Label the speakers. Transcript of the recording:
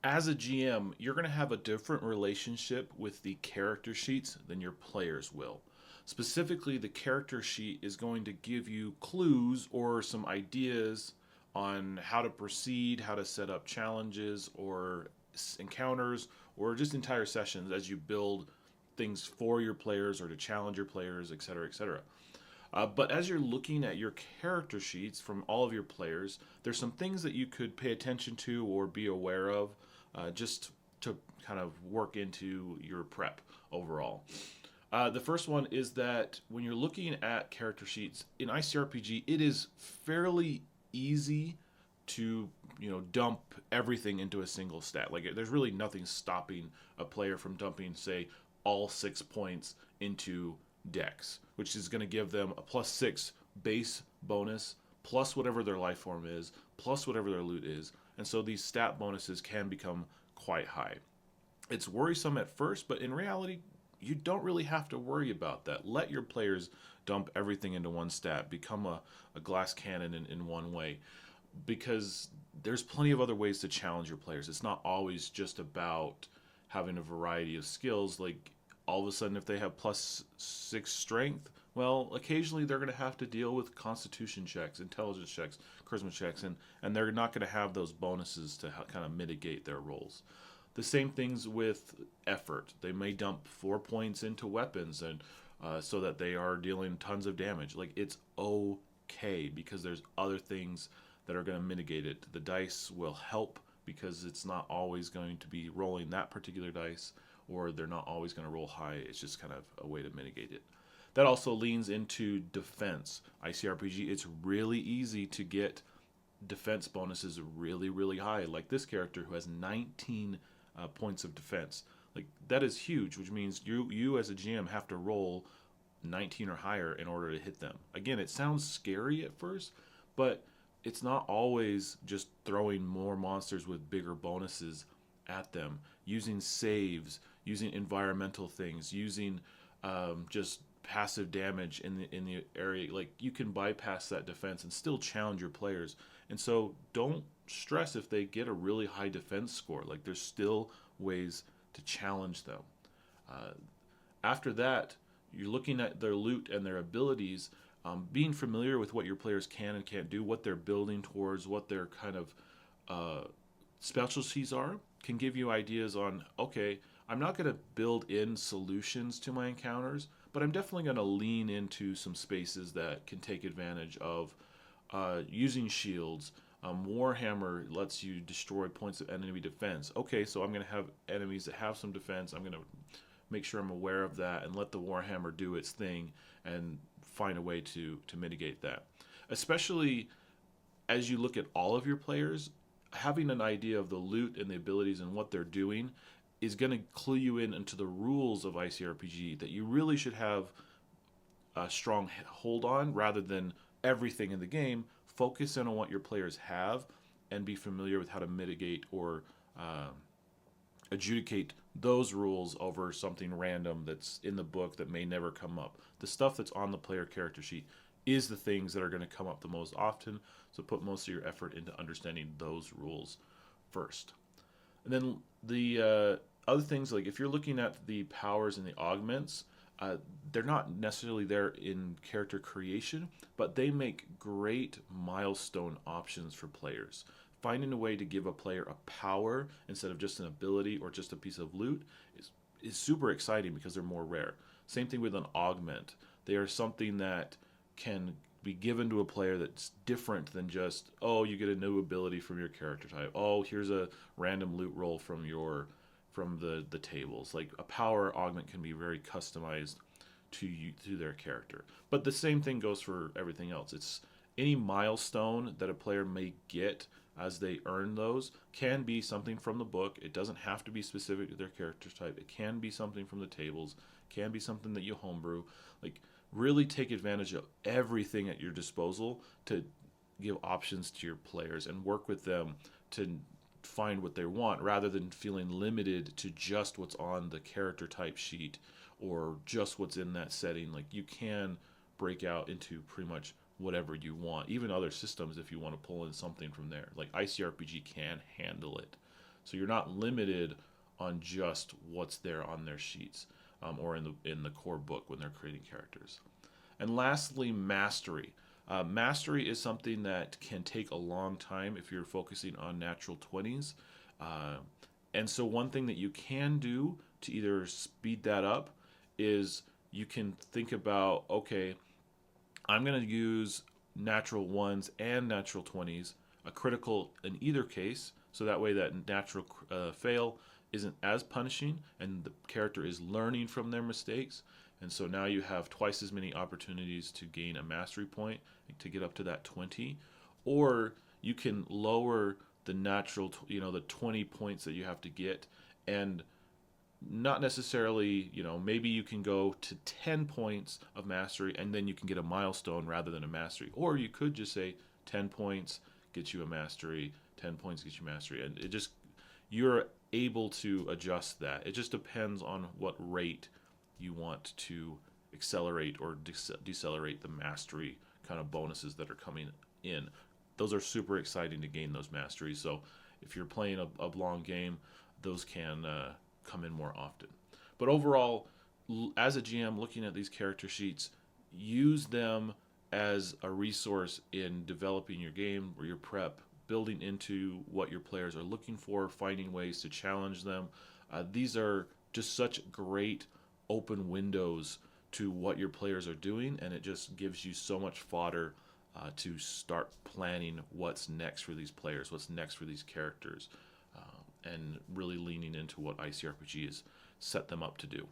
Speaker 1: As a GM, you're going to have a different relationship with the character sheets than your players will. Specifically, the character sheet is going to give you clues or some ideas on how to proceed, how to set up challenges or encounters, or just entire sessions as you build things for your players or to challenge your players, etc., etc. But as you're looking at your character sheets from all of your players, there's some things that you could pay attention to or be aware of just to kind of work into your prep overall. The first one is that when you're looking at character sheets in ICRPG, it is fairly easy to dump everything into a single stat. Like there's really nothing stopping a player from dumping, say, all 6 points into Dex, which is going to give them a +6 base bonus, plus whatever their life form is, plus whatever their loot is. And so these stat bonuses can become quite high. It's worrisome at first, but in reality, you don't really have to worry about that. Let your players dump everything into one stat, become a glass cannon in one way, because there's plenty of other ways to challenge your players. It's not always just about having a variety of skills. Like all of a sudden, if they have +6 strength, well, occasionally they're going to have to deal with constitution checks, intelligence checks, charisma checks, and they're not going to have those bonuses to kind of mitigate their rolls. The same things with effort. They may dump 4 points into weapons and so that they are dealing tons of damage. Like it's okay because there's other things that are going to mitigate it. The dice will help because it's not always going to be rolling that particular dice, or they're not always going to roll high. It's just kind of a way to mitigate it. That also leans into defense. ICRPG, it's really easy to get defense bonuses really, really high. Like this character who has 19 points of defense. Like that is huge, which means you as a GM have to roll 19 or higher in order to hit them. Again, it sounds scary at first, but it's not always just throwing more monsters with bigger bonuses at them. Using saves, using environmental things, using just passive damage in the area. Like you can bypass that defense and still challenge your players. And so don't stress if they get a really high defense score. Like there's still ways to challenge them. Uh, After that, you're looking at their loot and their abilities, being familiar with what your players can and can't do, what they're building towards, what their kind of specialties are, can give you ideas on, okay, I'm not going to build in solutions to my encounters, but I'm definitely going to lean into some spaces that can take advantage of using shields. Warhammer lets you destroy points of enemy defense. Okay, so I'm going to have enemies that have some defense. I'm going to make sure I'm aware of that and let the Warhammer do its thing and find a way to mitigate that. Especially as you look at all of your players, having an idea of the loot and the abilities and what they're doing is going to clue you in into the rules of ICRPG that you really should have a strong hold on rather than everything in the game. Focus in on what your players have and be familiar with how to mitigate or adjudicate those rules over something random that's in the book that may never come up. The stuff that's on the player character sheet is the things that are going to come up the most often, so put most of your effort into understanding those rules first. And then the other things, like if you're looking at the powers and the augments, they're not necessarily there in character creation, but they make great milestone options for players. Finding a way to give a player a power instead of just an ability or just a piece of loot is super exciting because they're more rare. Same thing with an augment. They are something that can be given to a player that's different than just, oh, you get a new ability from your character type. Oh, here's a random loot roll from the tables. Like a power augment can be very customized to their character. But the same thing goes for everything else. It's any milestone that a player may get as they earn those can be something from the book. It doesn't have to be specific to their character type. It can be something from the tables. It can be something that you homebrew. Like really take advantage of everything at your disposal to give options to your players and work with them to find what they want rather than feeling limited to just what's on the character type sheet or just what's in that setting. Like you can break out into pretty much whatever you want, even other systems if you want to pull in something from there. Like ICRPG can handle it. So you're not limited on just what's there on their sheets, or in the core book when they're creating characters. And lastly, mastery. Mastery is something that can take a long time if you're focusing on natural 20s. Uh, and so, one thing that you can do to either speed that up is you can think about, okay, I'm going to use natural ones and natural 20s, a critical in either case, so that way that natural fail isn't as punishing and the character is learning from their mistakes. And so now you have twice as many opportunities to gain a mastery point to get up to that 20. Or you can lower the natural, the 20 points that you have to get, and not necessarily, maybe you can go to 10 points of mastery and then you can get a milestone rather than a mastery. Or you could just say 10 points gets you a mastery, 10 points gets you mastery. And you're able to adjust that. It just depends on what rate you want to accelerate or decelerate the mastery kind of bonuses that are coming in. Those are super exciting to gain those masteries. So if you're playing a long game, those can come in more often. But overall, as a GM looking at these character sheets, use them as a resource in developing your game or your prep, building into what your players are looking for, finding ways to challenge them. These are just such great open windows to what your players are doing, and it just gives you so much fodder to start planning what's next for these players, what's next for these characters, and really leaning into what ICRPG has set them up to do.